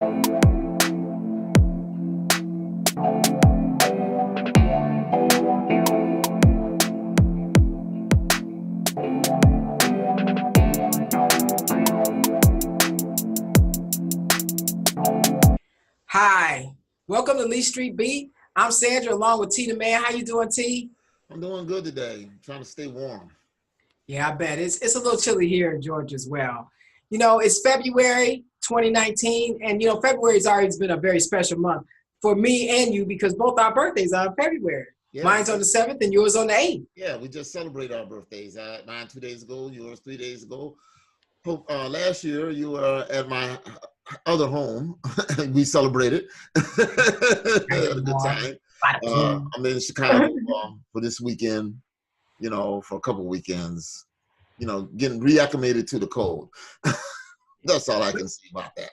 Hi, welcome to Lee Street Beat. I'm Sandra along with T the Man. How you doing, T? I'm doing good today. I'm trying to stay warm. Yeah, I bet. It's a little chilly here in Georgia as well. You know, it's February 2019, and you know, February has always been a very special month for me and you because both our birthdays are in February. Yeah, Mine's on the 7th and yours on the 8th. yeah. We just celebrated our birthdays. Mine 2 days ago, yours 3 days ago. Hope last year you were at my other home. We celebrated. Had a good time. I'm in Chicago for this weekend. For a couple weekends. Getting reacclimated to the cold. That's all I can say about that.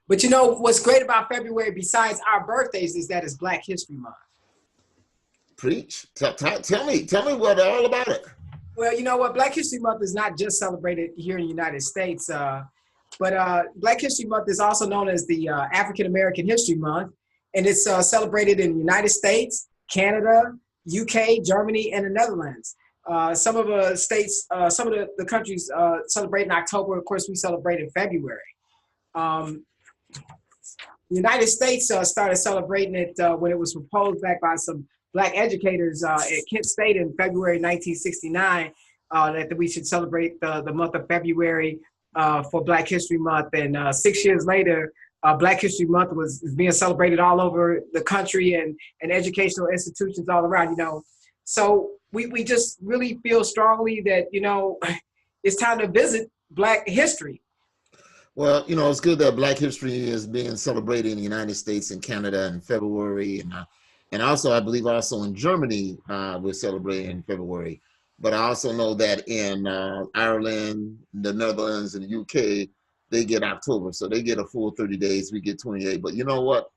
But you know what's great about February besides our birthdays is that it's Black History Month. Preach. Tell me what all about it. Well, you know what? Black History Month is not just celebrated here in the United States, but Black History Month is also known as the African American History Month, and it's celebrated in the United States, Canada, UK, Germany, and the Netherlands. Some of the states, some of the countries celebrate in October. Of course, we celebrate in February. The United States started celebrating it when it was proposed back by some Black educators at Kent State in February 1969 that we should celebrate the month of February for Black History Month. And 6 years later, Black History Month is being celebrated all over the country and educational institutions all around, you know. So we just really feel strongly that, you know, it's time to visit Black history. Well, it's good that Black history is being celebrated in the United States and Canada in February, and also I believe also in Germany we're celebrating in February. But I also know that in Ireland, the Netherlands, and the UK, they get October, so they get a full 30 days. We get 28. But you know what?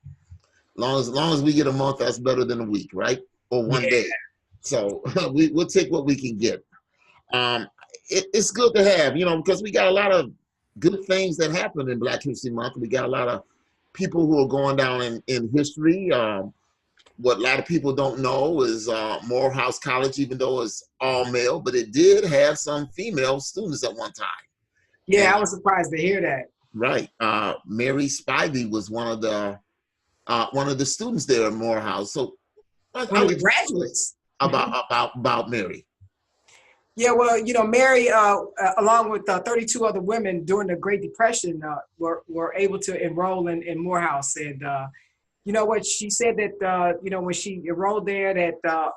Long as we get a month, that's better than a week, right? Or one day. So we'll take what we can get. It's good to have, because we got a lot of good things that happen in Black History Month. We got a lot of people who are going down in history. What a lot of people don't know is Morehouse College, even though it's all male, but it did have some female students at one time. Yeah, and I was surprised to hear that. Right. Mary Spivey was one of the students there at Morehouse. So one of the graduates. About Mary. Yeah, well, you know, Mary, along with 32 other women during the Great Depression, were able to enroll in Morehouse. And you know what, she said that, when she enrolled there, that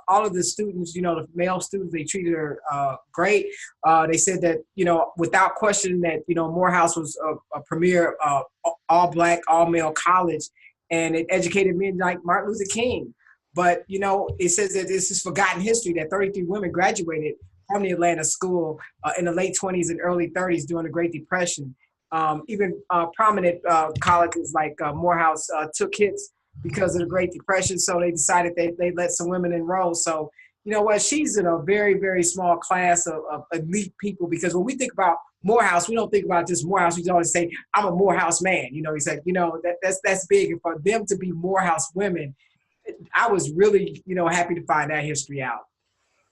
all of the students, the male students, they treated her great. They said that, without question that, Morehouse was a premier all Black, all male college, and it educated men like Martin Luther King. But, it says that this is forgotten history, that 33 women graduated from the Atlanta school in the late 20s and early 30s during the Great Depression. Even prominent colleges like Morehouse took hits because of the Great Depression, so they decided they let some women enroll. So, you know what, she's in a very, very small class of elite people, because when we think about Morehouse, we don't think about just Morehouse. We always say, I'm a Morehouse man. He said, that's big. And for them to be Morehouse women, I was really, happy to find that history out.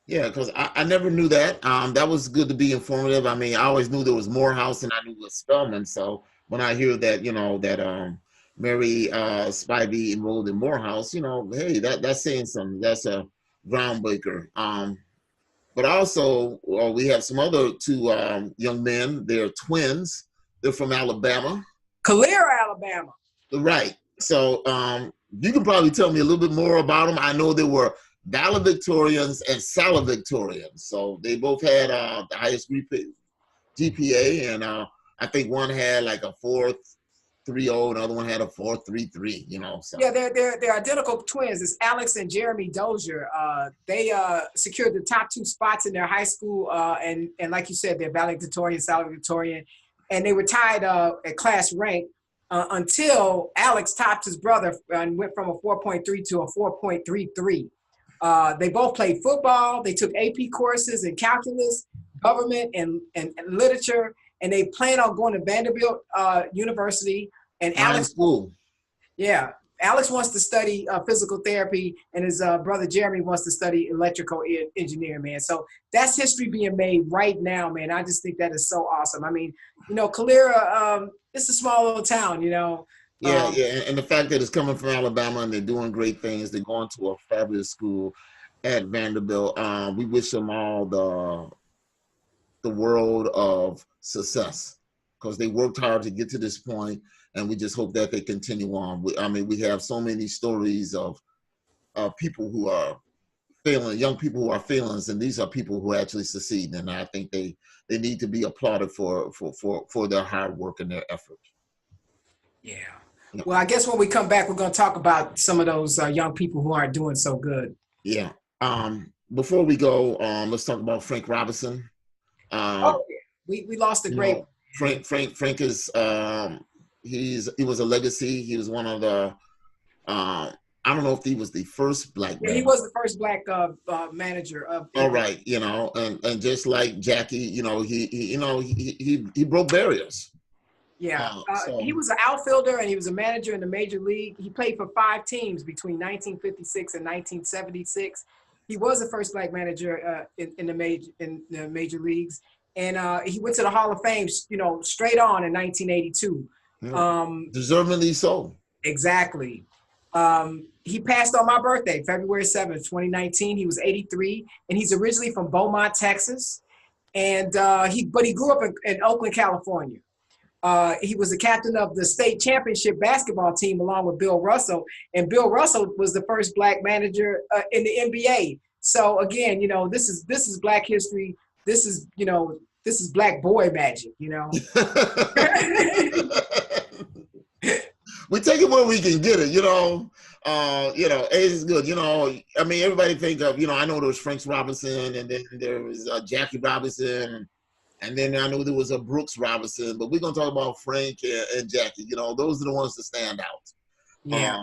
Yeah, because I never knew that. That was good to be informative. I mean, I always knew there was Morehouse and I knew it was Spelman. So when I hear that, that Mary Spivey enrolled in Morehouse, hey, that's saying something. That's a groundbreaker. But also, we have some other two young men. They're twins. They're from Alabama. Calera, Alabama. Right. So you can probably tell me a little bit more about them. I know they were valedictorians and salvatorians. So they both had the highest GPA, and I think one had like a 4.30, and the other one had a 4.33. So. Yeah, they're identical twins. It's Alex and Jeremy Dozier. They secured the top 2 spots in their high school, and like you said, they're valedictorian, salvatorian, and they were tied at class rank until Alex topped his brother and went from a 4.3 to a 4.33. They both played football. They took AP courses in calculus, government, and literature, and they plan on going to Vanderbilt University And in Alex, school. yeah, Alex wants to study physical therapy, and his brother Jeremy wants to study electrical engineering, man. So that's history being made right now, man. I just think that is so awesome. I mean, Calera, it's a small little town, Yeah, Um, yeah, and the fact that it's coming from Alabama and they're doing great things, they're going to a fabulous school at Vanderbilt. We wish them all the world of success because they worked hard to get to this point, and we just hope that they continue on. I mean, we have so many stories of people who are failing, young people who are failings, and these are people who actually succeed. And I think they need to be applauded for their hard work and their effort. yeah. Yeah. Well, I guess when we come back, we're going to talk about some of those young people who aren't doing so good. Yeah. Before we go, let's talk about Frank Robinson. Oh, yeah. We lost a You great. know, Frank is he was a legacy. He was one of the I don't know if he was the first black Yeah, he man. was the first black manager of. All right, and just like Jackie, he broke barriers. Yeah, So he was an outfielder and he was a manager in the major league. He played for 5 teams between 1956 and 1976. He was the first black manager in the major leagues, and he went to the Hall of Fame, straight on in 1982. yeah, deservingly so. Exactly. He passed on my birthday, February 7th, 2019. He was 83, and he's originally from Beaumont, Texas, and he grew up in Oakland, California. He was the captain of the state championship basketball team along with Bill Russell. And Bill Russell was the first black manager in the NBA. So again, this is black history. This is black boy magic, We take it where we can get it, age is good. I mean, everybody think of, I know there was Frank Robinson, and then there was Jackie Robinson, and then I know there was a Brooks Robinson, but we're going to talk about Frank and Jackie. Those are the ones that stand out. Yeah.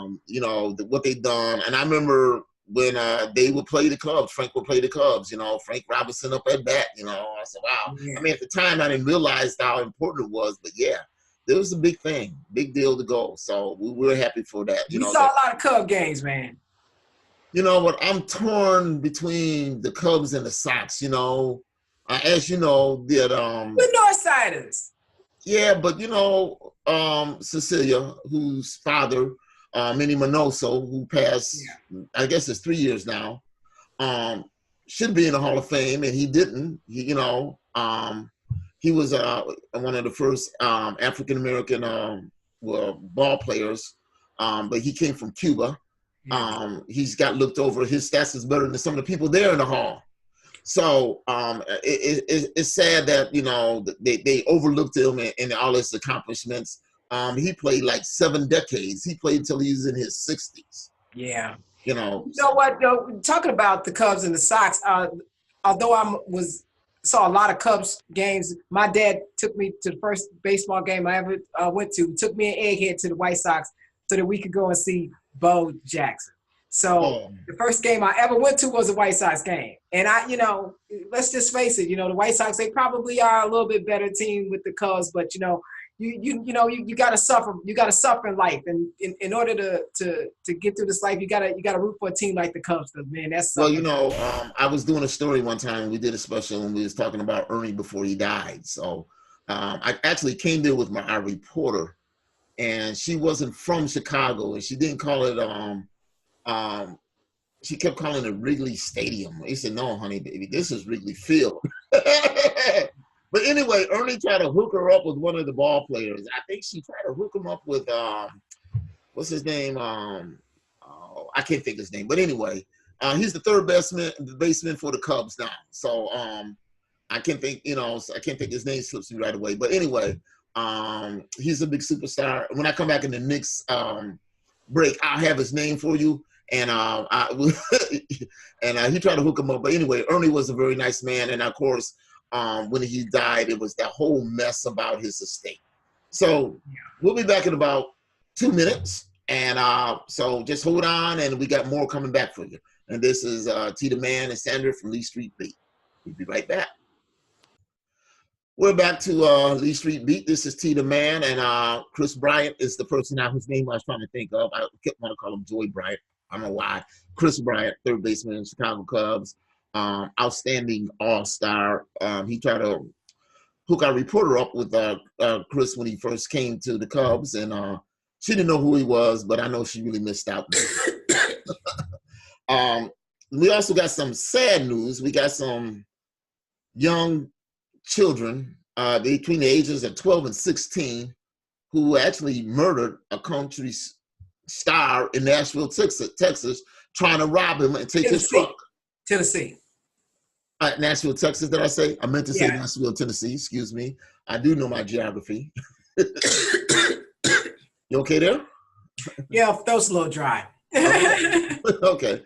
What they've done. And I remember when they would play the Cubs, Frank would play the Cubs, Frank Robinson up at bat, I said, wow. Yeah. I mean, at the time, I didn't realize how important it was, but yeah, it was a big thing, big deal to go. So we were happy for that. We saw a lot of Cub games, man. You know what? I'm torn between the Cubs and the Sox, as you know, that We're Northsiders. yeah, but Cecilia, whose father, Minnie Minoso, who passed, I guess it's 3 years now, should be in the Hall of Fame, and he didn't. He was one of the first African American ball players, but he came from Cuba. He's got looked over. His stats is better than some of the people there in the Hall. So it's sad that they overlooked him and all his accomplishments. He played like 7 decades. He played until he was in his 60s. Yeah. You know what? Though, talking about the Cubs and the Sox, although saw a lot of Cubs games, my dad took me to the first baseball game I ever went to. Took me an egghead to the White Sox so that we could go and see Bo Jackson. So the first game I ever went to was a White Sox game. And let's just face it, the White Sox, they probably are a little bit better team with the Cubs, but you gotta suffer. You gotta suffer in life, and in order to get through this life, you gotta root for a team like the Cubs. Man, that's something. Well, I was doing a story one time. We did a special, and we was talking about Ernie before he died. So I actually came there with my reporter, and she wasn't from Chicago, and she didn't call it. She kept calling it Wrigley Stadium. He said, "No, honey, baby, this is Wrigley Field." But anyway, Ernie tried to hook her up with one of the ball players. I think she tried to hook him up with what's his name? I can't think his name. But anyway, he's the third baseman for the Cubs now. So I can't think, I can't think his name slips me right away. But anyway, he's a big superstar. When I come back in the next break, I'll have his name for you. And he tried to hook him up. But anyway, Ernie was a very nice man. And of course, when he died, it was that whole mess about his estate. So we'll be back in about 2 minutes. And so just hold on, and we got more coming back for you. And this is T the Man and Sandra from Lee Street Beat. We'll be right back. We're back to Lee Street Beat. This is T the Man, and Chris Bryant is the person now whose name I was trying to think of. I kept wanting to call him Joy Bryant. I don't know why. Chris Bryant, third baseman in Chicago Cubs, outstanding all-star. He tried to hook our reporter up with Chris when he first came to the Cubs, and she didn't know who he was, but I know she really missed out. We also got some sad news. We got some young children between the ages of 12 and 16 who actually murdered a country star in Nashville, Texas, trying to rob him and take his truck. Tennessee. Nashville, Texas, did I say? I meant to say Yeah. Nashville, Tennessee. Excuse me. I do know my geography. You okay there? Yeah, throat's a little dry. Okay.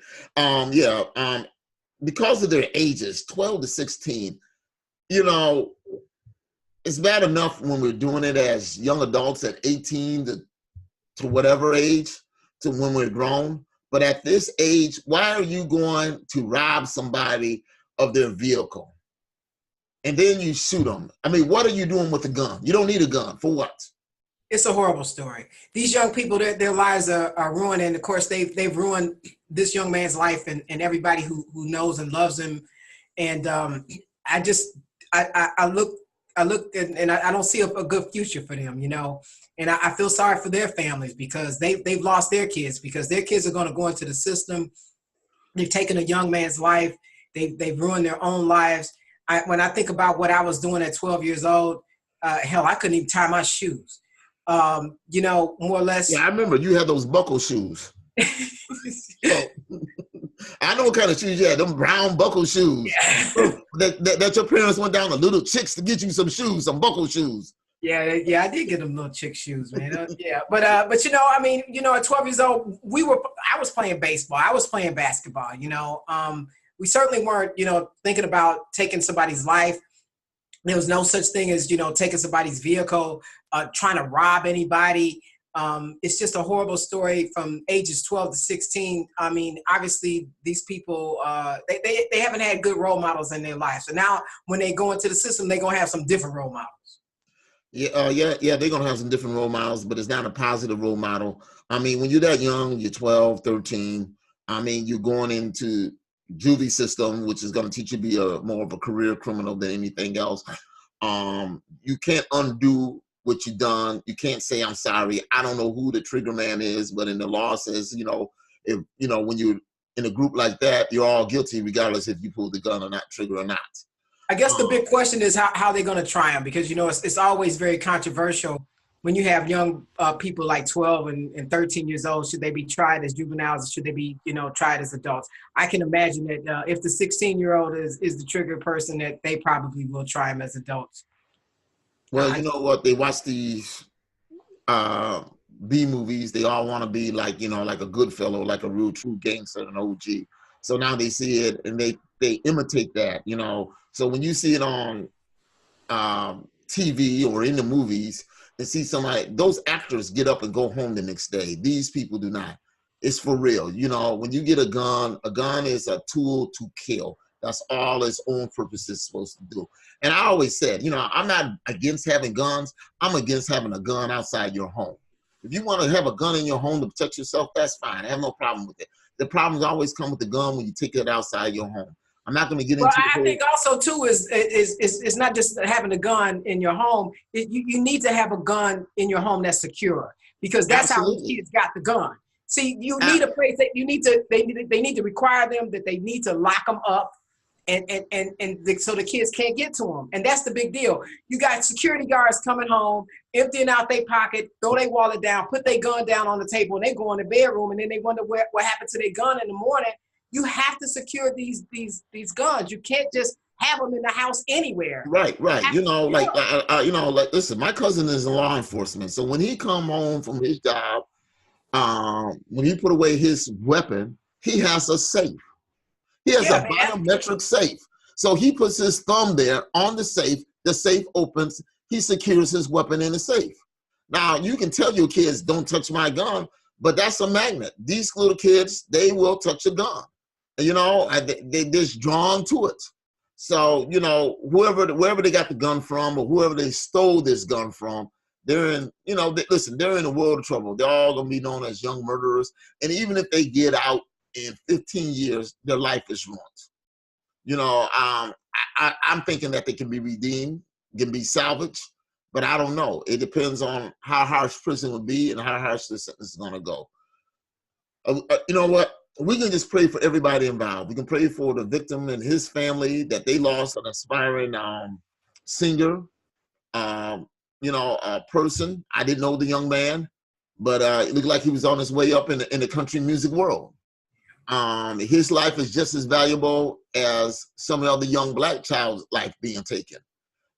Because of their ages, 12 to 16, you know, it's bad enough when we're doing it as young adults at 18 to whatever age, to when we're grown. But at this age, why are you going to rob somebody of their vehicle? And then you shoot them. I mean, what are you doing with a gun? You don't need a gun. For what? It's a horrible story. These young people, their lives are ruined. And of course, they've ruined this young man's life and everybody who knows and loves him. And I look and I don't see a good future for them, you know. And I feel sorry for their families because they've lost their kids, because their kids are going to go into the system. They've taken a young man's life. They've ruined their own lives. When I think about what I was doing at 12 years old, hell, I couldn't even tie my shoes. You know, more or less. Yeah, I remember you had those buckle shoes. So, I know what kind of shoes you had, them brown buckle shoes. Yeah. that your parents went down to Little Chicks to get you some shoes, some buckle shoes. Yeah, I did get them little chick shoes, man. Yeah, but you know, I mean, you know, at 12 years old, I was playing baseball, I was playing basketball. You know, we certainly weren't, you know, thinking about taking somebody's life. There was no such thing as, you know, taking somebody's vehicle, trying to rob anybody. It's just a horrible story from ages 12 to 16. I mean, obviously, these people, they haven't had good role models in their life. So now when they go into the system, they're going to have some different role models. Yeah, they're going to have some different role models, but it's not a positive role model. I mean, when you're that young, you're 12, 13, I mean, you're going into juvie system, which is going to teach you to be more of a career criminal than anything else. You can't undo what you've done. You can't say, I'm sorry. I don't know who the trigger man is, but in the law says, you know, if, you know, when you're in a group like that, you're all guilty, regardless if you pull the gun or not, trigger or not. I guess the big question is how they're going to try them, because, you know, it's always very controversial when you have young people like 12 and 13 years old. Should they be tried as juveniles, or should they be, you know, tried as adults? I can imagine that if the 16-year-old is the trigger person, that they probably will try them as adults. Well, you know what? They watch these B movies. They all want to be like, you know, like a good fellow, like a real true gangster, an OG. So now they see it and they imitate that, you know. So when you see it on TV or in the movies and see somebody, those actors get up and go home the next day. These people do not. It's for real. You know, when you get a gun is a tool to kill. That's all its own purpose is supposed to do. And I always said, you know, I'm not against having guns. I'm against having a gun outside your home. If you want to have a gun in your home to protect yourself, that's fine. I have no problem with it. The problems always come with the gun when you take it outside your home. I'm not going to get into. Well, I think also too is it's not just having a gun in your home. You need to have a gun in your home that's secure, because that's Absolutely. How the kids got the gun. See, you need a place that you need to. They need to require them that they need to lock them up, and so the kids can't get to them. And that's the big deal. You got security guards coming home, emptying out their pocket, throw their wallet down, put their gun down on the table, and they go in the bedroom, and then they wonder what happened to their gun in the morning. You have to secure these guns. You can't just have them in the house anywhere. Right. You know, listen, my cousin is in law enforcement. So when he come home from his job, when he put away his weapon, he has a safe. He has a biometric safe. So he puts his thumb there on the safe opens, he secures his weapon in the safe. Now, you can tell your kids, don't touch my gun, but that's a magnet. These little kids, they will touch a gun. You know, they're just drawn to it. So, you know, wherever they got the gun from or whoever they stole this gun from, they're in, you know, listen, they're in a world of trouble. They're all going to be known as young murderers. And even if they get out in 15 years, their life is ruined. You know, I'm thinking that they can be redeemed, can be salvaged, but I don't know. It depends on how harsh prison will be and how harsh the sentence is going to go. You know what? We can just pray for everybody involved. We can pray for the victim and his family that they lost an aspiring singer, you know, a person. I didn't know the young man, but it looked like he was on his way up in the country music world. His life is just as valuable as some of the young black child's life being taken.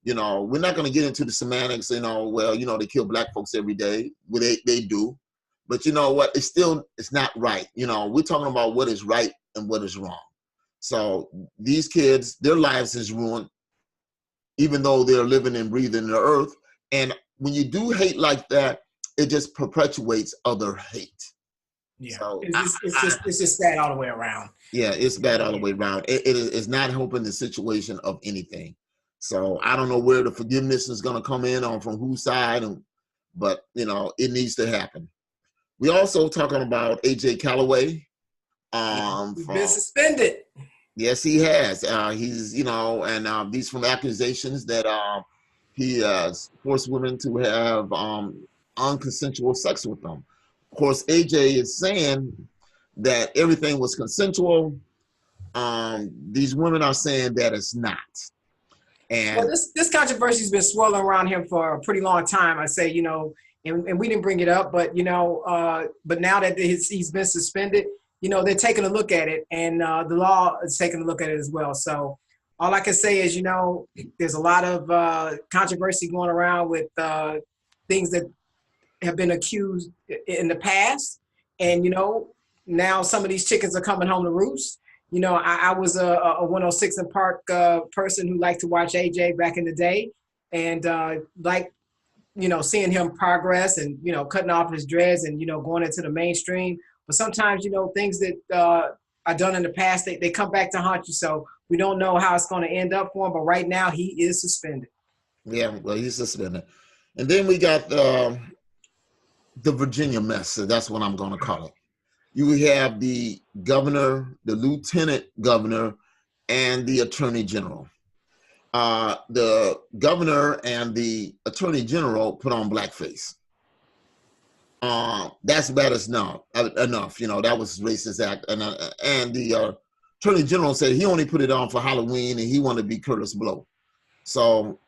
You know, we're not going to get into the semantics, you know, well, you know, they kill black folks every day. Well, they do. But you know what? It's not right. You know, we're talking about what is right and what is wrong. So these kids, their lives is ruined, even though they're living and breathing the earth. And when you do hate like that, it just perpetuates other hate. Yeah, so it's just bad all the way around. Yeah, it's bad all the way around. It is not helping the situation of anything. So I don't know where the forgiveness is going to come in on from whose side, but you know, it needs to happen. We also talking about AJ Calloway. He's been suspended. Yes, he has. He's, you know, and these from accusations that he forced women to have unconsensual sex with them. Of course, AJ is saying that everything was consensual. These women are saying that it's not. And well, this controversy has been swirling around him for a pretty long time. I say, you know, and we didn't bring it up, but you know, but now that he's been suspended, you know, they're taking a look at it, and the law is taking a look at it as well. So all I can say is, you know, there's a lot of controversy going around with things that have been accused in the past, and you know, now some of these chickens are coming home to roost. You know, I was a 106 and Park person who liked to watch AJ back in the day, and like, you know, seeing him progress and, you know, cutting off his dreads and, you know, going into the mainstream. But sometimes, you know, things that are done in the past, they come back to haunt you. So we don't know how it's going to end up for him. But right now he is suspended. Yeah, well, he's suspended. And then we got the Virginia mess. So that's what I'm going to call it. You have the governor, the lieutenant governor, and the attorney general. The governor and the attorney general put on blackface. That's bad as enough. You know, that was racist act. And the attorney general said he only put it on for Halloween and he wanted to be Curtis Blow. So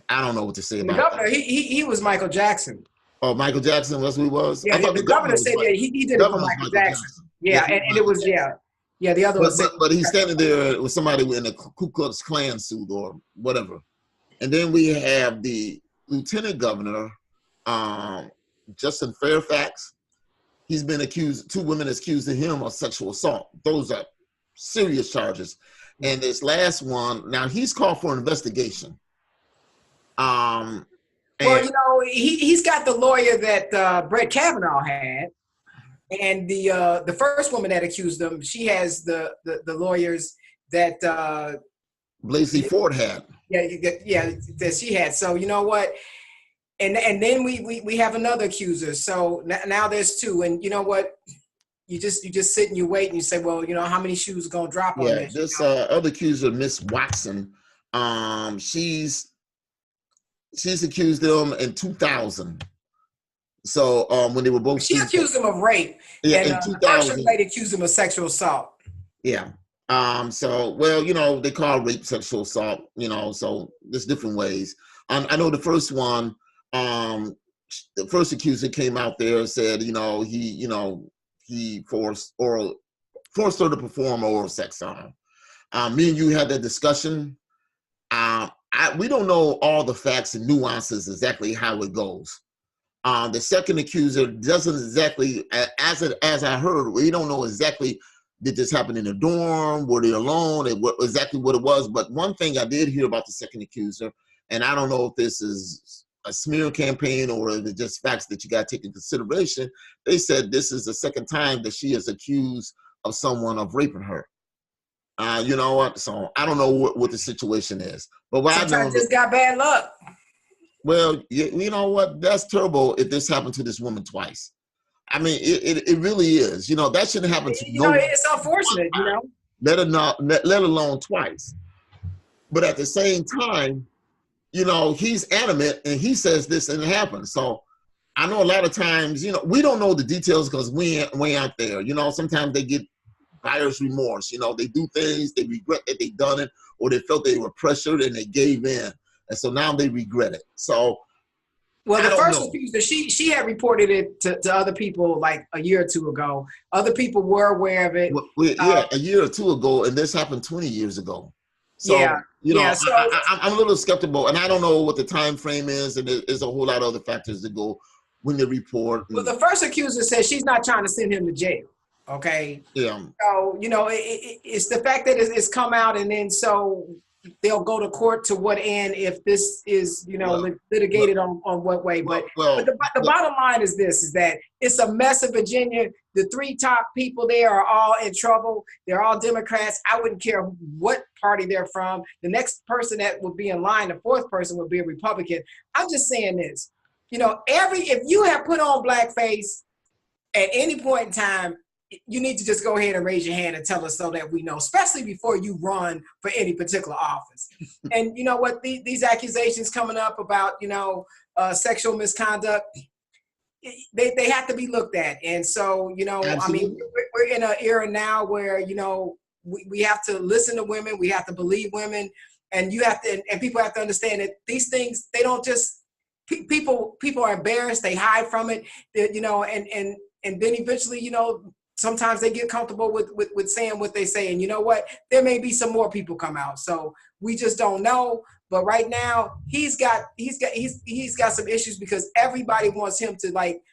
I don't know what to say about that. He was Michael Jackson. Oh, Michael Jackson was who he was? Yeah, the governor said he did it for Michael Jackson. Yeah, and it was, yeah, the other one. But he's standing there with somebody in a Ku Klux Klan suit or whatever. And then we have the lieutenant governor, Justin Fairfax. He's been accused, 2 women accusing him of sexual assault. Those are serious charges. And this last one, now he's called for an investigation. Well, you know, he's got the lawyer that Brett Kavanaugh had, and the first woman that accused him, she has the lawyers that Blasey Ford had. Yeah, that she had. So you know what, and then we have another accuser. So now there's 2, and you know what, you just sit and you wait and you say, well, you know, how many shoes gonna drop on this? This other accuser, Miss Watson, she's accused them in 2000. So when they were both, she accused him of rape. Yeah, and in 2000. The first lady accused him of sexual assault. Yeah. So, well, you know, they call rape sexual assault. You know, so there's different ways. I know the first one, the first accuser came out there and said, you know, he forced her to perform oral sex on him. Me and you had that discussion. We don't know all the facts and nuances exactly how it goes. The second accuser doesn't exactly, as I heard, we don't know exactly, did this happen in a dorm, were they alone, exactly what it was. But one thing I did hear about the second accuser, and I don't know if this is a smear campaign or if it's just facts that you got to take into consideration, they said this is the second time that she is accused of someone of raping her. You know what? So I don't know what the situation is. But what I know, Sometimes just got bad luck. well, you know what? That's terrible if this happened to this woman twice. I mean, it really is. You know, that shouldn't happen to You no know, one, it's unfortunate, you know. let alone twice. But at the same time, you know, he's adamant and he says this and it happens. So I know a lot of times, you know, we don't know the details because we ain't way out there. You know, sometimes they get buyer's remorse. You know, they do things, they regret that they done it, or they felt they were pressured and they gave in. And so now they regret it. So Well, I the don't first know. accuser, she had reported it to other people like a year or two ago. Other people were aware of it. Yeah, a year or two ago, and this happened 20 years ago. Yeah, So, you know, yeah. So, I'm a little skeptical, and I don't know what the time frame is, and there's a whole lot of other factors that go when they report. well, the first accuser says she's not trying to send him to jail. Okay. Yeah. So, you know, it's the fact that it's come out, and then so they'll go to court to what end if this is, you know, litigated on what way. But the bottom line is this, is that it's a mess in Virginia. The three top people there are all in trouble. They're all Democrats. I wouldn't care what party they're from. The next person that would be in line, the fourth person, would be a Republican. I'm just saying this, you know, if you have put on blackface at any point in time, you need to just go ahead and raise your hand and tell us so that we know, especially before you run for any particular office. And you know what, these accusations coming up about, you know, sexual misconduct, they have to be looked at. And so, you know, absolutely. I mean, we're in an era now where, you know, we have to listen to women, we have to believe women, and you have to, and people have to understand that these things, they don't just, people are embarrassed, they hide from it, you know, and then eventually, you know, sometimes they get comfortable with saying what they say. And you know what? There may be some more people come out. So we just don't know. But right now, he's got some issues because everybody wants him to like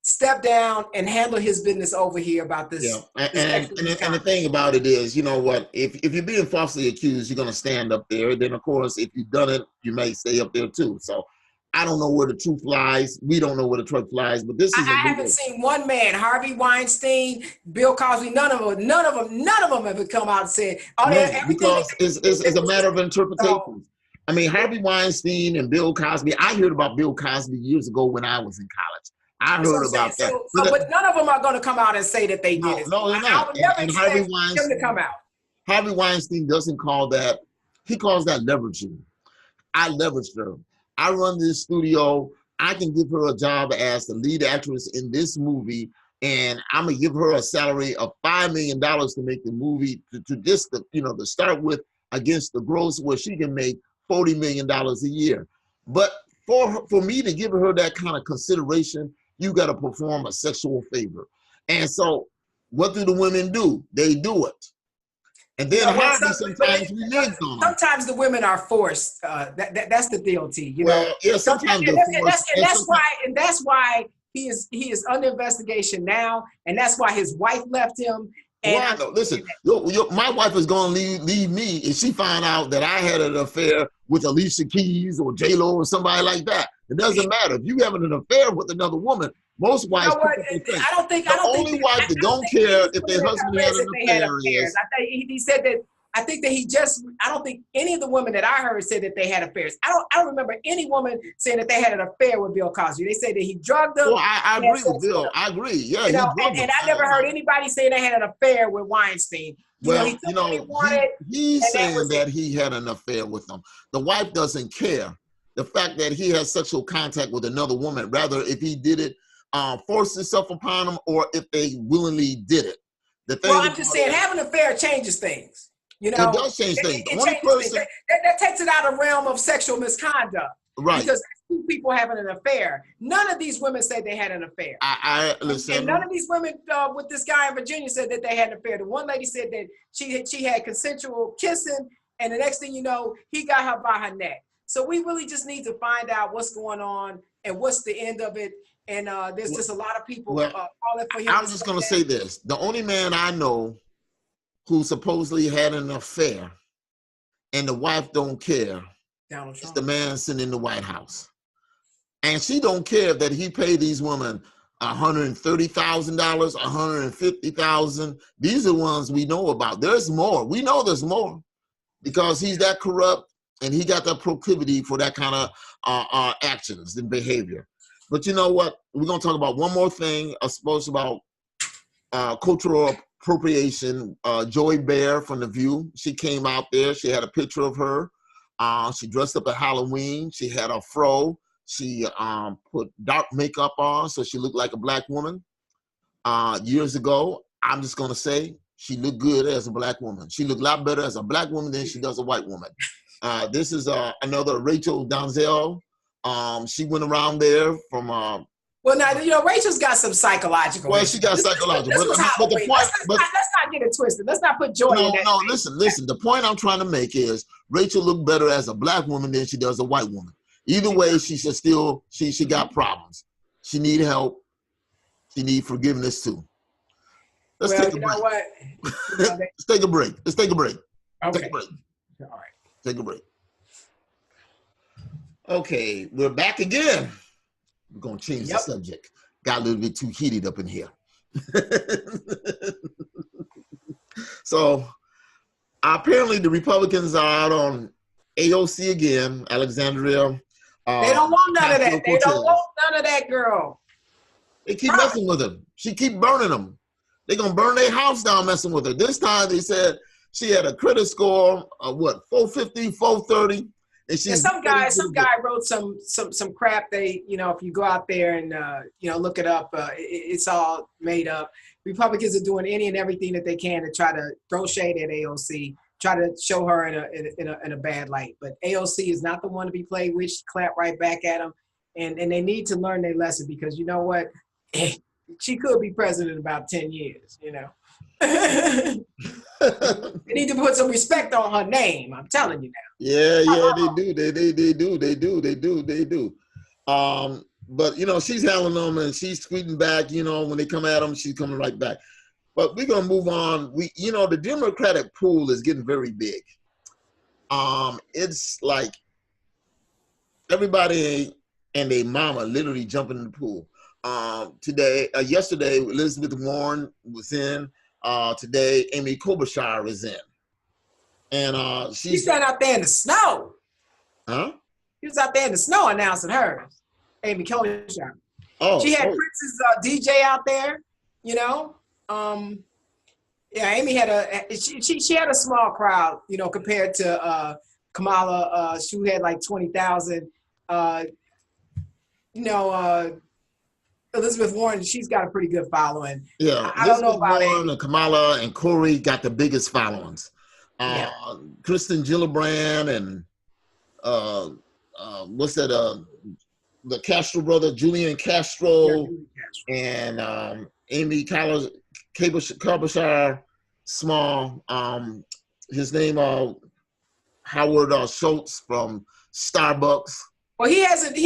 step down and handle his business over here about this. Yeah, and the thing about it is, you know what? If you're being falsely accused, you're going to stand up there. Then, of course, if you've done it, you may stay up there too. So I don't know where the truth lies. We don't know where the truth lies, but this is. I haven't seen one man, Harvey Weinstein, Bill Cosby, none of them have come out and said. Because it's a matter of interpretation. I mean, Harvey Weinstein and Bill Cosby. I heard about Bill Cosby years ago when I was in college. I heard about that. But none of them are going to come out and say that they did it. No, they're not. And Harvey Weinstein, to come out. Harvey Weinstein doesn't call that. He calls that leveraging. I leveraged her. I run this studio. I can give her a job as the lead actress in this movie, and I'm gonna give her a salary of $5 million to make the movie to just to start with against the gross where she can make $40 million a year. But for me to give her that kind of consideration, you got to perform a sexual favor. And so, what do the women do? They do it. And then sometimes the women are forced. That's the deal, T. You know, yeah, sometimes that's why he is under investigation now, and that's why his wife left him. And listen, my wife is going to leave me if she find out that I had an affair with Alicia Keys or J-Lo or somebody like that. It doesn't matter if you having an affair with another woman. Most wives, I don't think the only wife that don't care if their husband had an affair is. I think he said that. I think that I don't think any of the women that I heard said that they had affairs. I don't remember any woman saying that they had an affair with Bill Cosby. They said that he drugged them. Well, I agree with Bill. I agree. Yeah, you know, and I never heard anybody say they had an affair with Weinstein. He's saying that he had an affair with them. The wife doesn't care. The fact that he has sexual contact with another woman, rather if he did it, forced himself upon them, or if they willingly did it. I'm just saying, having an affair changes things. You know, it does change things. That takes it out of the realm of sexual misconduct. Right. Because two people having an affair. None of these women said they had an affair. I listen. And none of these women with this guy in Virginia said that they had an affair. The one lady said that she had consensual kissing, and the next thing you know, he got her by her neck. So we really just need to find out what's going on and what's the end of it. And there's just a lot of people calling for him. I'm just going to say this. The only man I know who supposedly had an affair and the wife don't care is the man sitting in the White House. And she don't care that he paid these women $130,000, $150,000. These are ones we know about. There's more. We know there's more because he's that corrupt and he got that proclivity for that kind of actions and behavior. But you know what? We're going to talk about one more thing, I suppose, about cultural appropriation. Joy Behar from The View, she came out there. She had a picture of her. She dressed up at Halloween. She had a fro. She put dark makeup on so she looked like a black woman. Years ago, I'm just going to say, she looked good as a black woman. She looked a lot better as a black woman than she does a white woman. This is another Rachel Dolezal. She went around there from... well, now, you know, Rachel's got some psychological... Well, she got psychological. But the point... Let's not get it twisted. Let's not put joy in that. No, listen. The point I'm trying to make is Rachel looked better as a black woman than she does a white woman. Either way, she should still... She got problems. She need help. She need forgiveness, too. Let's take a break. What? Let's take a break. Okay. Take a break. All right. Take a break. Okay, we're back again. We're going to change the subject. Got a little bit too heated up in here. So, apparently the Republicans are out on AOC again, Alexandria. They don't want none of that. They don't want none of that, girl. They keep messing with them. She keep burning them. They're going to burn their house down messing with her. This time they said she had a credit score of 450, 430. And some guy wrote some crap. They, you know, if you go out there and, you know, look it up, it's all made up. Republicans are doing any and everything that they can to try to throw shade at AOC, try to show her in a bad light. But AOC is not the one to be played with. She clapped right back at them. And they need to learn their lesson because you know what? She could be president in about 10 years, you know. They need to put some respect on her name. I'm telling you now. Yeah, they do. But you know, she's handling them and she's tweeting back. You know, when they come at them, she's coming right back. But we're gonna move on. You know, the Democratic pool is getting very big. It's like everybody and their mama literally jumping in the pool. Yesterday, Elizabeth Warren was in. Today, Amy Klobuchar is in. And she's out there in the snow. Huh? She was out there in the snow announcing hers. Amy Klobuchar. Oh, she had Prince's DJ out there, you know. Yeah, Amy had she had a small crowd, you know, compared to Kamala. She had like 20,000. You know, Elizabeth Warren, she's got a pretty good following. Yeah, I don't know about Warren and Kamala and Corey got the biggest followings. Kristen Gillibrand and what's that? The Castro brother, Julian Castro, and Amy Klobuchar, small. His name Howard Schultz from Starbucks. Well, he hasn't.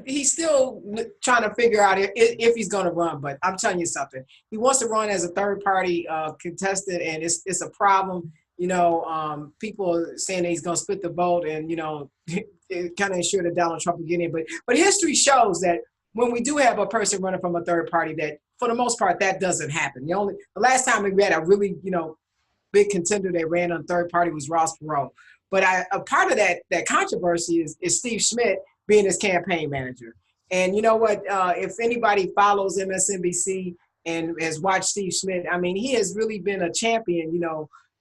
He's still trying to figure out if he's going to run. But I'm telling you something. He wants to run as a third party contestant, and it's a problem. You know, people are saying that he's going to split the vote, and you know, kind of ensure that Donald Trump will get in. But history shows that when we do have a person running from a third party, that for the most part that doesn't happen. The last time we had a really big contender that ran on third party was Ross Perot. But a part of that controversy is Steve Schmidt being his campaign manager. And you know what? If anybody follows MSNBC and has watched Steve Schmidt, I mean, he has really been a champion,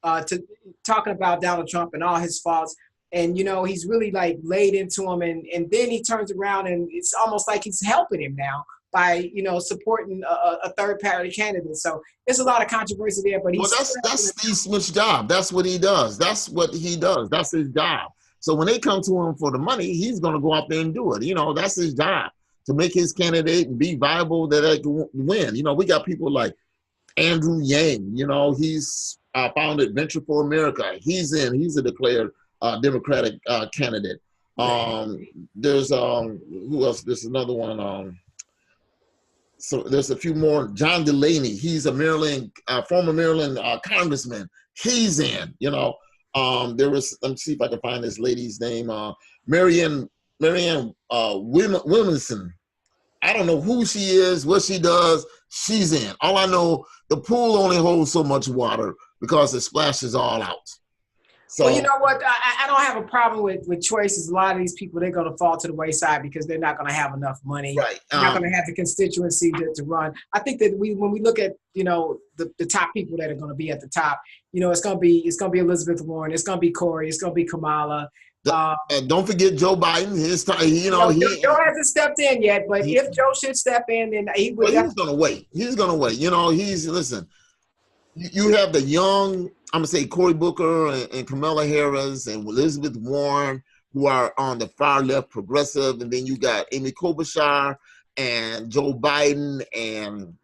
to talking about Donald Trump and all his faults. And, he's really like laid into him. And then he turns around and it's almost like he's helping him now by, supporting a third party candidate. So there's a lot of controversy there, but that's Steve Smith's job. That's what he does. That's what he does. That's his job. So when they come to him for the money, he's going to go out there and do it. That's his job, to make his candidate and be viable that they can win. We got people like Andrew Yang, he's founded Venture for America. He's a declared Democratic candidate. There's who else? There's another one. So there's a few more. John Delaney, he's a former Maryland congressman. He's in. There was. Let me see if I can find this lady's name. Marianne Williamson. I don't know who she is, what she does. She's in. All I know, the pool only holds so much water because it splashes all out. Well, you So know what? I don't have a problem with choices. A lot of these people, they're going to fall to the wayside because they're not going to have enough money. right. They're not going to have the constituency to run. I think that when we look at, the top people that are going to be at the top, it's going to be Elizabeth Warren. It's going to be Corey. It's going to be Kamala. Don't forget Joe Biden. His time, Joe hasn't stepped in yet, but if Joe should step in, then he would. Well, he's going to wait. He's going to wait. Listen. You have the young, I'm gonna say Cory Booker and Kamala Harris and Elizabeth Warren, who are on the far left progressive, and then you got Amy Klobuchar and Joe Biden, and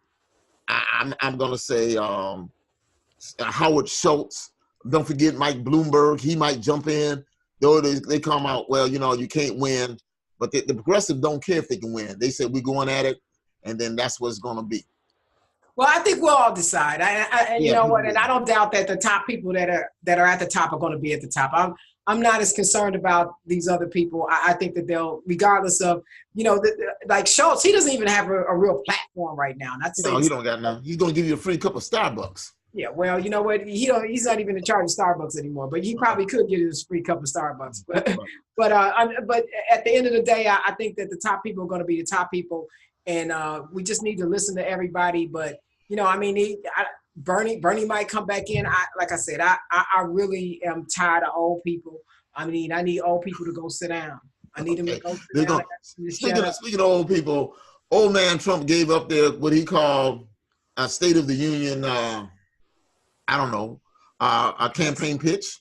I'm gonna say Howard Schultz. Don't forget Mike Bloomberg. He might jump in. Though they come out, well, you can't win, but the progressive don't care if they can win. They said we're going at it, and then that's what it's gonna be. Well, I think we'll all decide. You know what? And I don't doubt that the top people that are at the top are going to be at the top. I'm not as concerned about these other people. I think that they'll, regardless of, like Schultz, he doesn't even have a real platform right now. No, he don't got none. He's going to give you a free cup of Starbucks. Yeah, well, you know what? He's not even in charge of Starbucks anymore. But he probably could get his free cup of Starbucks. But at the end of the day, I think that the top people are going to be the top people. And we just need to listen to everybody. But, Bernie might come back in. Like I said, I really am tired of old people. I need old people to go sit down. I need them to go sit down. Speaking of old people, old man Trump gave up what he called a State of the Union, a campaign pitch.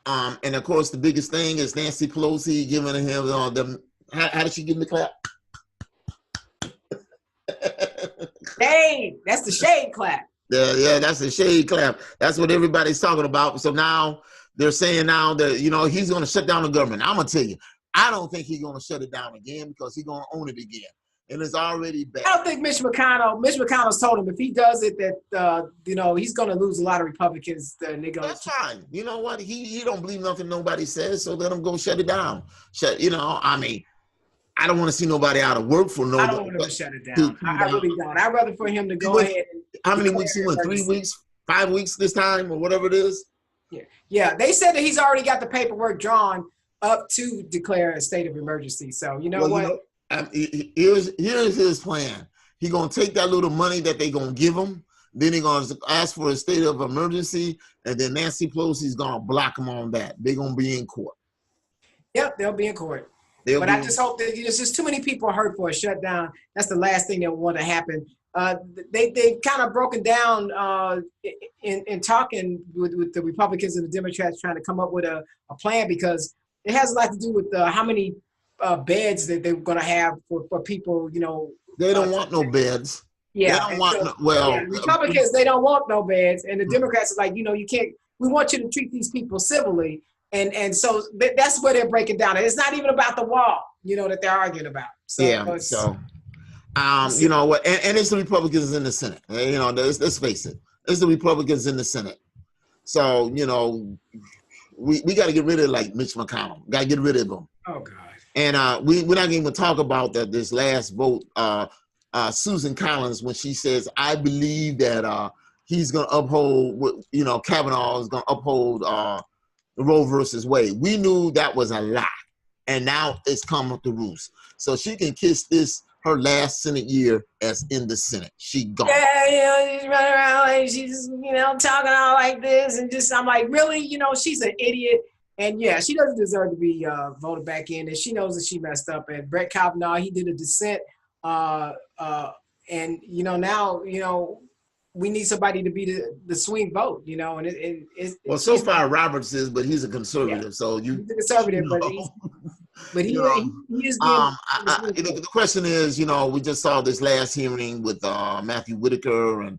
And, of course, the biggest thing is Nancy Pelosi giving him them. How did she give him the clap? Shade. That's the shade clap. Yeah, that's the shade clap. That's what everybody's talking about. So now they're saying now that, he's going to shut down the government. I'm going to tell you, I don't think he's going to shut it down again because he's going to own it again. And it's already bad. I don't think Mitch McConnell's told him if he does it that, he's going to lose a lot of Republicans. That's fine. You know what? He don't believe nothing nobody says, so let him go shut it down. I don't want to see nobody out of work for nobody. I don't want him to shut it down. I really don't. I'd rather for him to go ahead. How many weeks he went? 3 weeks? 5 weeks this time or whatever it is? Yeah. They said that he's already got the paperwork drawn up to declare a state of emergency. So here's his plan. He's going to take that little money that they're going to give him. Then he's going to ask for a state of emergency. And then Nancy Pelosi's going to block him on that. They're going to be in court. Yep, they'll be in court. But I just hope that there's just too many people hurt for a shutdown. That's the last thing that would want to happen. They've kind of broken down in talking with the Republicans and the Democrats trying to come up with a plan because it has a lot to do with how many beds that they're going to have for people, They don't want no beds. Yeah. They don't want Republicans, they don't want no beds. And the Democrats are like, you can't, we want you to treat these people civilly. And so that's where they're breaking down. It's not even about the wall, that they're arguing about. You know what? And it's the Republicans in the Senate. Let's face it. It's the Republicans in the Senate. So, we got to get rid of Mitch McConnell. Got to get rid of him. Oh, God. And we're not going to even talk about this last vote. Susan Collins, when she says, I believe that he's going to uphold, Kavanaugh is going to uphold Roe versus Wade. We knew that was a lie, and now it's come up to roost. So she can kiss her last Senate year as in the Senate. She gone. Yeah, she's running around like she's, talking all like this, and I'm like, really, she's an idiot, and yeah, she doesn't deserve to be voted back in, and she knows that she messed up. And Brett Kavanaugh, he did a dissent, and now we need somebody to be the swing vote, and it's so far Roberts is, but he's a conservative. Yeah. So he's a conservative, but he is. The question is, we just saw this last hearing with Matthew Whitaker and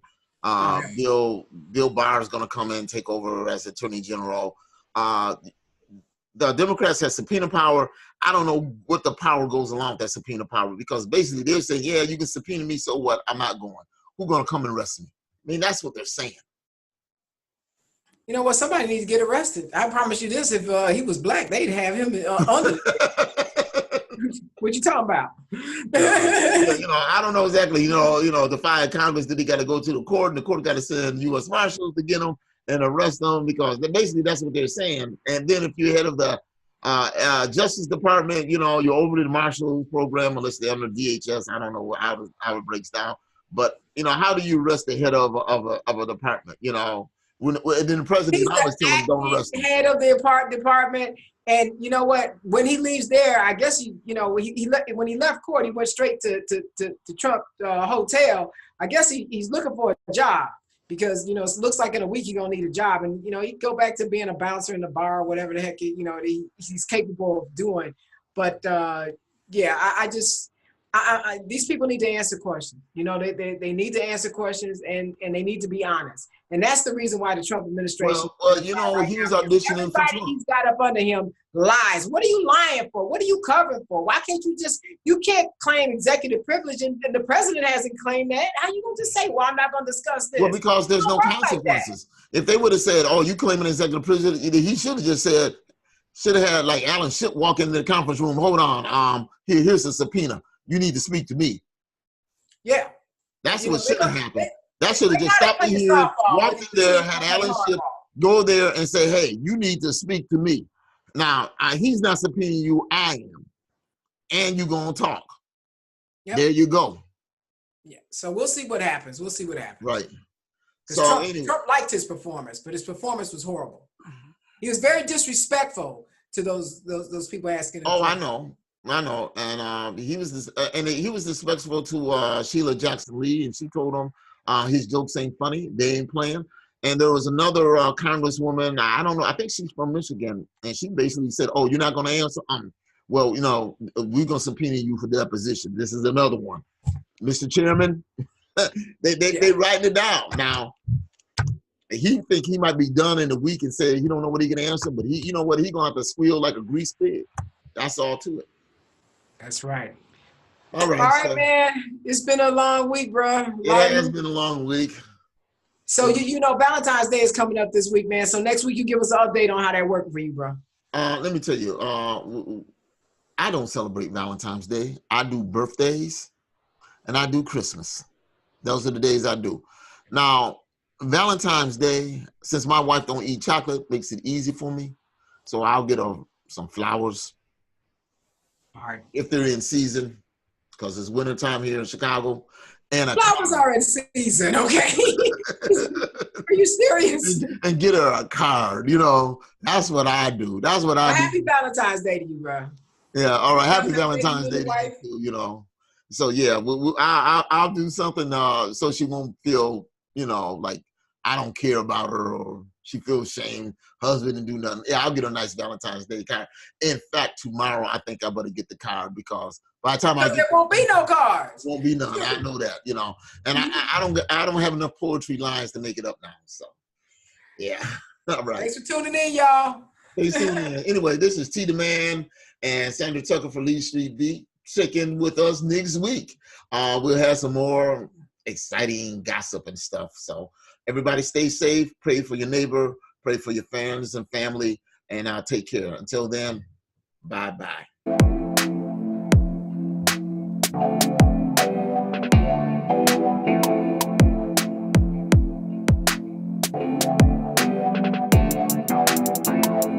Bill Barr is going to come in and take over as Attorney General. The Democrats have subpoena power. I don't know what the power goes along with that subpoena power because basically they're saying, yeah, you can subpoena me, so what? I'm not going. Who's going to come and arrest me? I mean, that's what they're saying. You know what? Somebody needs to get arrested. I promise you this: if he was black, they'd have him under. What you talking about? Yeah, I don't know exactly. The fire Congress, did he got to go to the court, and the court got to send U.S. Marshals to get him and arrest them, because basically that's what they're saying. And then if you're head of the Justice Department, you're over the Marshal program, unless they're under DHS. I don't know how it breaks down. But how do you arrest the head of a department? When then the president always tells him don't arrest him. Head of the department, and you know what? When he leaves there, I guess when he left court, he went straight to Trump hotel. I guess he's looking for a job, because it looks like in a week he's gonna need a job, and he go back to being a bouncer in the bar or whatever the heck he's capable of doing. But yeah, these people need to answer questions. They need to answer questions, and they need to be honest. And that's the reason why the Trump administration. Well, he was auditioning for Trump. He's got up under him lies. What are you lying for? What are you covering for? Why can't you can't claim executive privilege, and the president hasn't claimed that. How you gonna just say, well, I'm not gonna discuss this? Well, because there's no consequences. If they would have said, oh, you claiming executive privilege, he should have just said, should have had like Alan Shipp walk into the conference room. Hold on, here's a subpoena. You need to speak to me. Yeah. That's what should have happened. That should have just stopped the hearing, walked in there, had Alan Shipp go there and say, hey, you need to speak to me. Now, he's not subpoenaing you, I am. And you're going to talk. Yep. There you go. Yeah. So we'll see what happens. Right. So Trump liked his performance, but his performance was horrible. He was very disrespectful to those people asking him. Oh, I know. And he was disrespectful to Sheila Jackson Lee, and she told him his jokes ain't funny, they ain't playing. And there was another congresswoman, I don't know, I think she's from Michigan, and she basically said, oh, you're not going to answer? Well, we're going to subpoena you for deposition. This is another one. Mr. Chairman, they writing it down. Now, he think he might be done in a week and say he don't know what he can answer, but he going to have to squeal like a grease pig. That's all to it. That's right. All right, man. It's been a long week, bro. Yeah, it's been a long week. So Valentine's Day is coming up this week, man. So next week you give us an update on how that working for you, bro. Let me tell you, I don't celebrate Valentine's Day. I do birthdays and I do Christmas. Those are the days I do. Now, Valentine's Day, since my wife don't eat chocolate, makes it easy for me. So I'll get her some flowers. All right. If they're in season, because it's wintertime here in Chicago. And flowers are in season, okay? Are you serious? And get her a card, That's what I do. That's what I do. Happy Valentine's Day to you, bro. Yeah, all right. Happy Valentine's Day to you, So, yeah, I'll do something so she won't feel, like I don't care about her or she feels shame, husband, and do nothing. Yeah, I'll get her a nice Valentine's Day card. In fact, tomorrow I think I better get the card, because by the time there won't be no cards. Won't be none. I know that, And I don't have enough poetry lines to make it up now. So, yeah. All right. Thanks for tuning in, y'all. Thanks for tuning in. Anyway, this is T the Man and Sandra Tucker for Lee Street Beat. Check in with us next week. We'll have some more exciting gossip and stuff. So everybody stay safe. Pray for your neighbor. Pray for your friends and family. And take care. Until then, bye-bye.